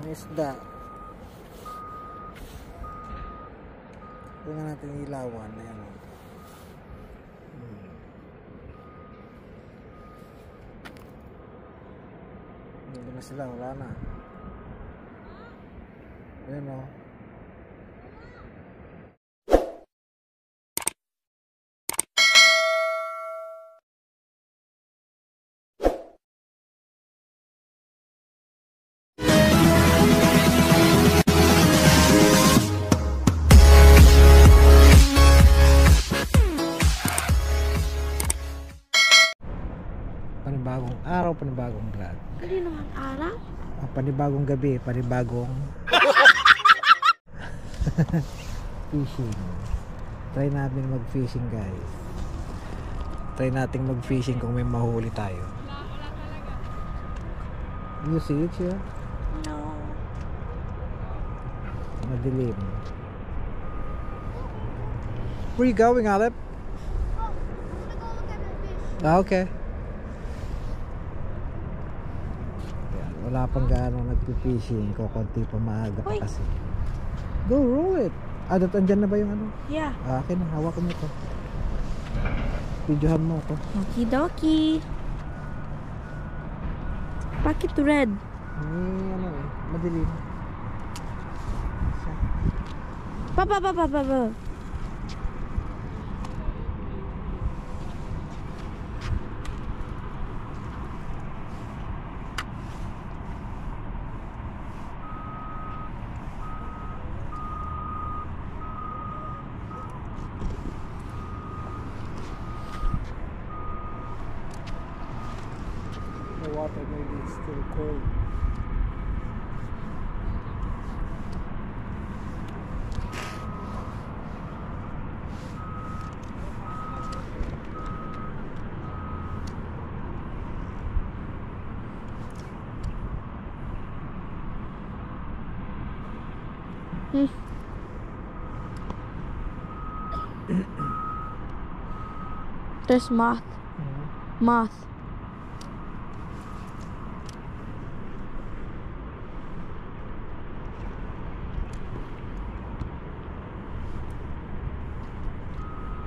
May isda. Tingnan natin yung ilawan. Ayan. Hindi na sila, wala na. Ayan o. Panibagong araw, panibagong vlog. Hindi naman araw. Panibagong gabi, panibagong fishing. Try natin mag-fishing, guys. Try natin mag-fishing kung may mahuli tayo. You see it here? No. Madilim. Where you going, Alep? Okay. Wala pang gaano nagpi-fishing, kukunti pa, maaga pa kasi. Go roll it. Andyan na ba yung ano? Yeah. Akin na, hawakan mo ito. Videohan mo ito. Okidoki. Bakit red? Ano eh, madilim. Papa. The water maybe it's still cold. There's moth. Moth.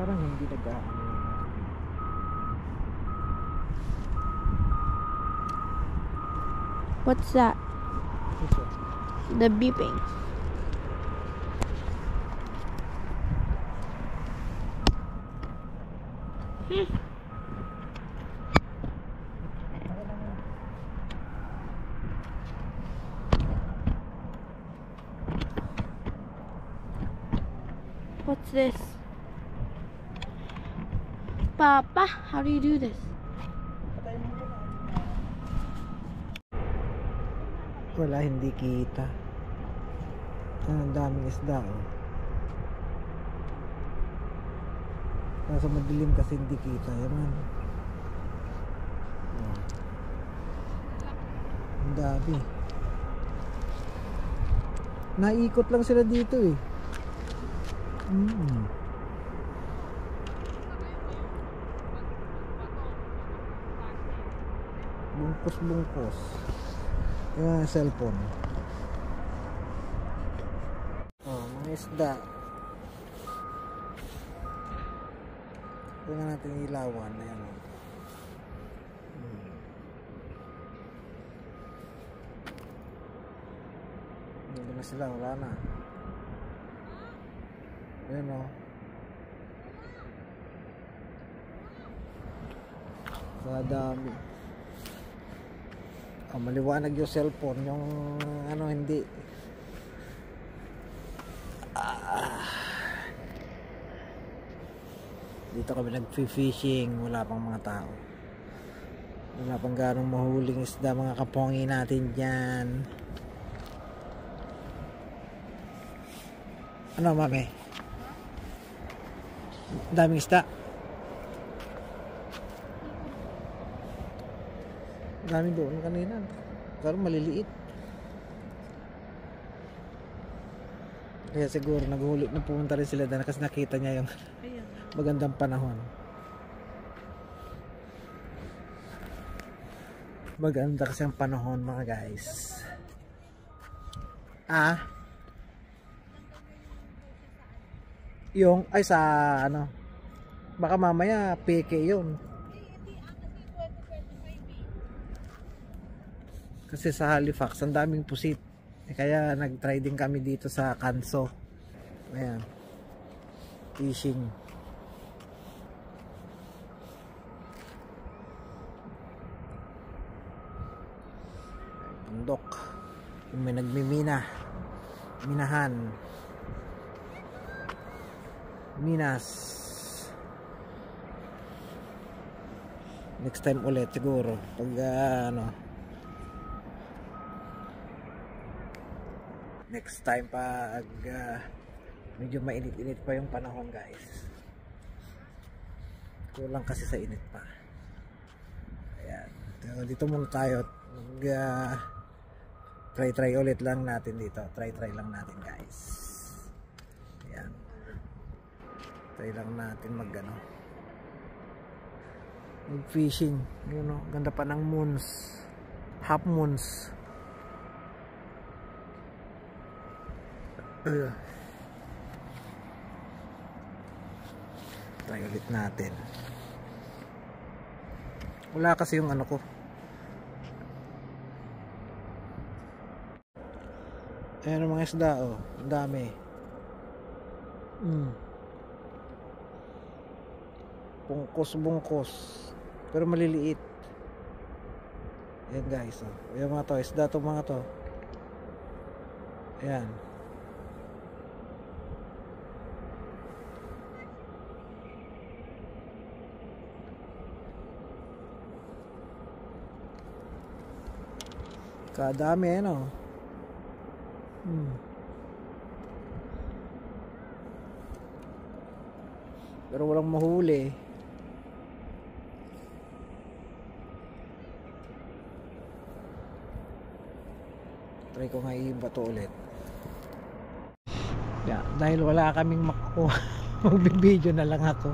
Parang hindi nag-aano. What's that? The beeping. What's this? Papa, how do you do this? Wala, hindi kita. Ang daming isda, oh. Kaso madilim kasi hindi kita. Yaman. Oh. Ang dami. Naikot lang sila dito eh. Bungkus. Yung cellphone. Oh, mga isda. Tingnan natin yung ilawan. Ayan. Hindi na sila, wala na. Ayan o. Sa dami. Maliwanag yung cellphone, yung ano hindi. Dito kami nag-fishing, wala pang mga tao. Wala pang ganong mahuling isda, mga kapongi natin dyan. Ano, mami? Daming isda. Dami doon kanina. Pero maliliit. Kaya siguro naghuli na pumunta rin sila doon kasi nakita niya yung magandang panahon. Maganda kasi ang panahon, mga guys. Ah? Yung, ay sa ano? Baka mamaya peke yun. Kasi sa Halifax, ang daming pusit. Kaya nag-try din kami dito sa Canso. Ayan. Fishing. Bundok. Yung may nagmimina. Minahan. Minas. Next time ulit siguro. Pag ano. Next time pag medyo mainit-init pa yung panahon, guys. Kulang kasi sa init pa. Ayan. So, dito muna tayo. Try ulit lang natin dito. Try lang natin, guys. Ayan. Try lang natin mag fishing. You know, ganda pa ng moons. Half moons. Try ulit natin. Wala kasi yung ano ko. Ayan ang mga isda, oh. Ang dami. Bungkos. Pero maliliit. Ayan, guys, oh. Ayan mga to, isda to mga to. Ayan. Kadami, ano. Pero walang mahuli. Try ko nga i-bato ulit. Yeah, dahil wala kaming makukuha, magbibideo na lang ako.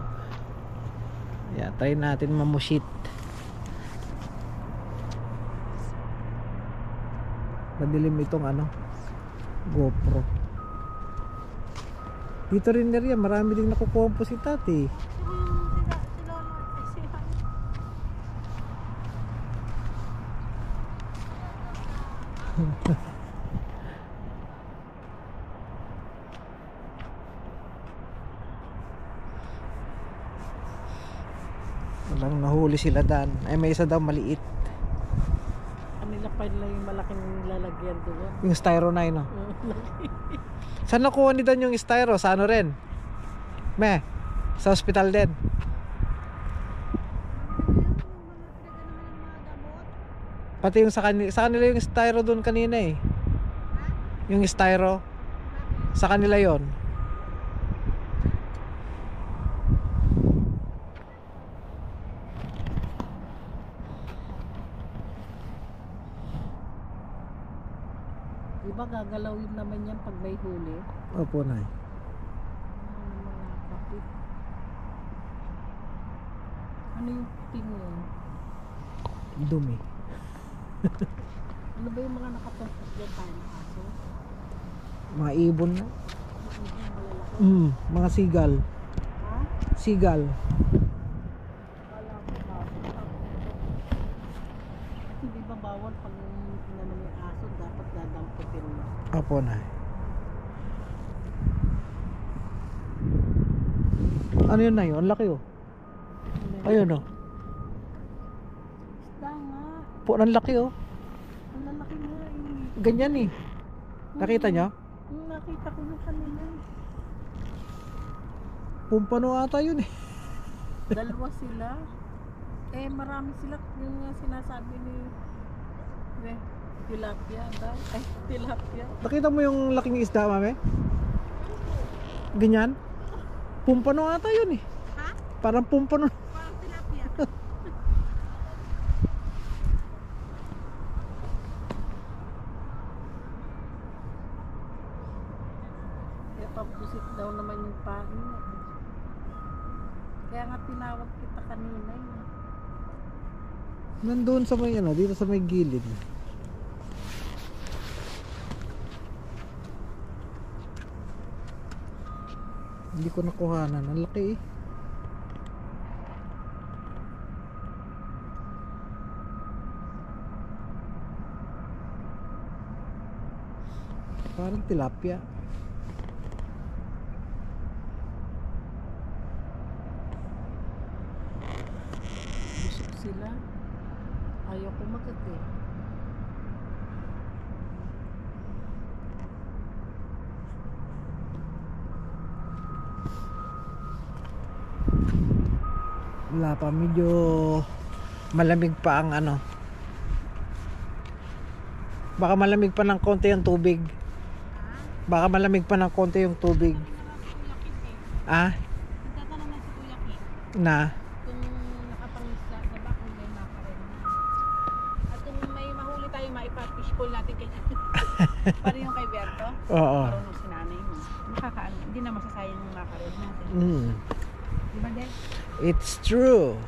Yeah, try natin mamushit. Madilim itong ano, GoPro. Dito rin area, marami ding nakukuha ang pusitat eh. Walang nahuli sila dan. Ay, may isa daw maliit. Kanila pa nila yung malaking lalagyan doon. Yung styro 9, no? Saan nakuha ni Dan yung styro? Sa ano rin? Sa hospital din. Pati yung sa kanila yung styro doon kanina eh. Yung styro sa kanila yon. Diba gagalawin naman yan pag may huli? Opo, Nay. Mga kapit. Ano yung tingin? Dumi. Ano ba yung mga nakapasok dyan tayo na aso? Mga ibon na. Malalaki. Mga sigal. Ha? Sigal. Kala ko kapit. Hindi ba bawal pag inano may aso dapat dadamputin mo? Opo, Nay. Ano yun, Nay? Ang laki oh. Ayun oh. Isda nga. Po, ang laki oh. Ang lalaki nga eh. Ganyan eh. Nakita nyo? Nakita ko yung kanila. Pumpano ata yun eh. Dalawa sila. Eh marami sila yung sinasabi ni tilapia daw. Ay, tilapia. Nakita mo yung laking isda, Mame? Ganyan? Pumpano ata yun eh. Ha? Parang pumpano. Parang tilapia. Kaya pampusit daw naman yung pain. Kaya nga tinawag kita kanina eh. Nandun sa may ano, dito sa may gilid. Hindi ko nakuhanan. Ang laki eh. Parang tilapia. Busog sila. Ayaw kumagat eh. Wala pa, medyo malamig pa ang ano. Baka malamig pa ng konti yung tubig. Baka malamig pa ng konti yung tubig. Ah? Tatanong na si Kuya Kim Na? kung nakapangisda na ba kung may makarel na. At kung may mahuli tayo, maipa-fish pool natin kay para yung kay Berto. Oo. Marunong si nanay mo. Makakaano, hindi na masasayang yung makarel natin. Mm. Diba, Del? It's true.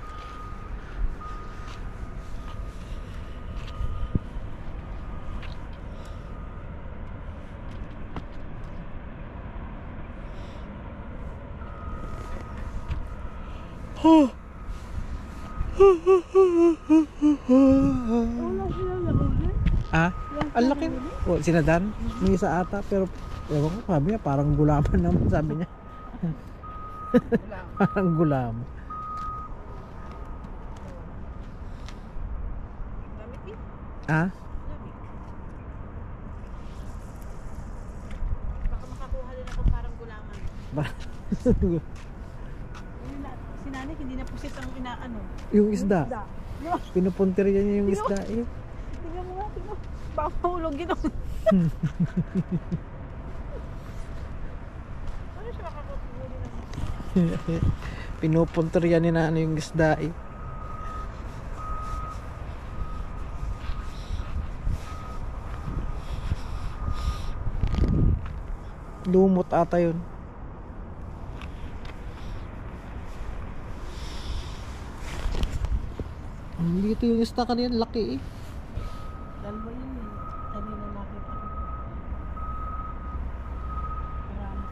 Wala sila nahuli. Ah? Ang laki. Oh, sinadan. May isa ata pero ewan ko, sabi niya parang gulaman naman, sabi niya. Wala. Parang gulaman. Lamit eh. Ah? Lamit. Baka makakuha din ako parang gulaman. Yun na, si nanay hindi na pusit ang inaano. Yung isda. Yung, Pinupunteriya niya yung isda eh. tingnan mo nga, tingnan mo. Baka mahulog yun. Ano siya makakahuli ng Pinupunteriya ni Nano yung isda eh. Lumot ata yun. Dito yung isda kanina, laki eh. dalawa yun eh. Kanina nakita ko. Marami.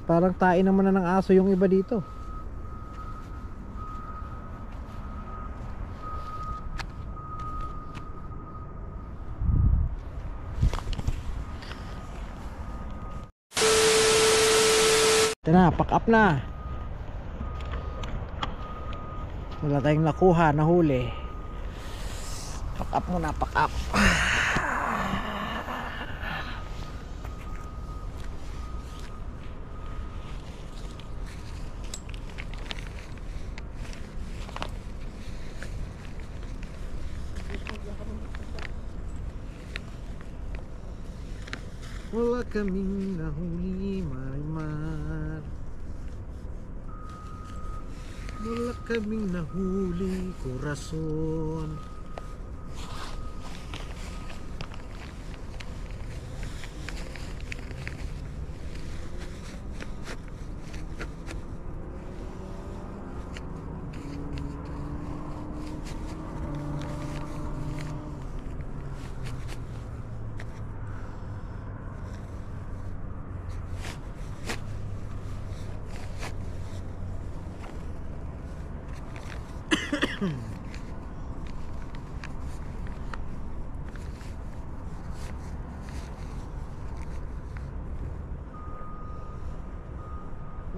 Parang tain naman na ng aso yung iba dito. Ito na, pack up na. Wala tayong nakuha, nahuli. Pack up muna, pack up. Wala kaming nahuli, Marimar. Wala kaming nahuli, Corazon.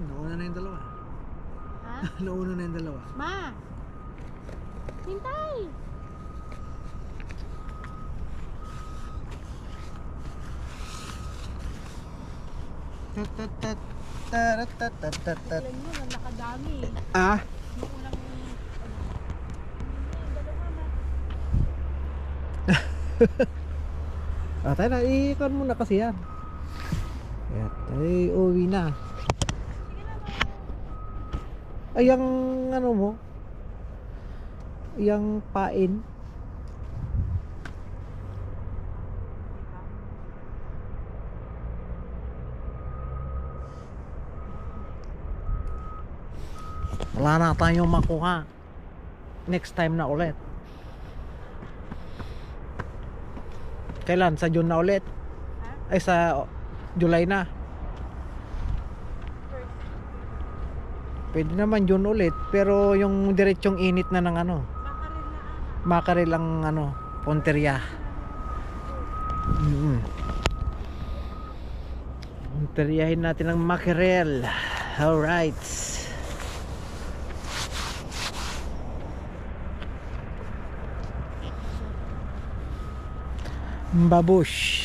Nauna na yung dalawa. Ha? Nauna na yung dalawa. Ma! Hintay! Alam nyo, ang nakadami eh. Ah? Yung unang, Ah, tayo na, ikon muna kasi yan. Ayan, ay uwi na. Ay, ang ano mo, yung pain. Wala na tayong makuha. Next time na ulit. Kailan? Sa June na ulit? Ay sa July na. Pwede naman June ulit, pero yung diretsong init na ng ano, Mackerel ang ano, Ponteria. Ponteriahin natin ang Mackerel. Alright. Babush.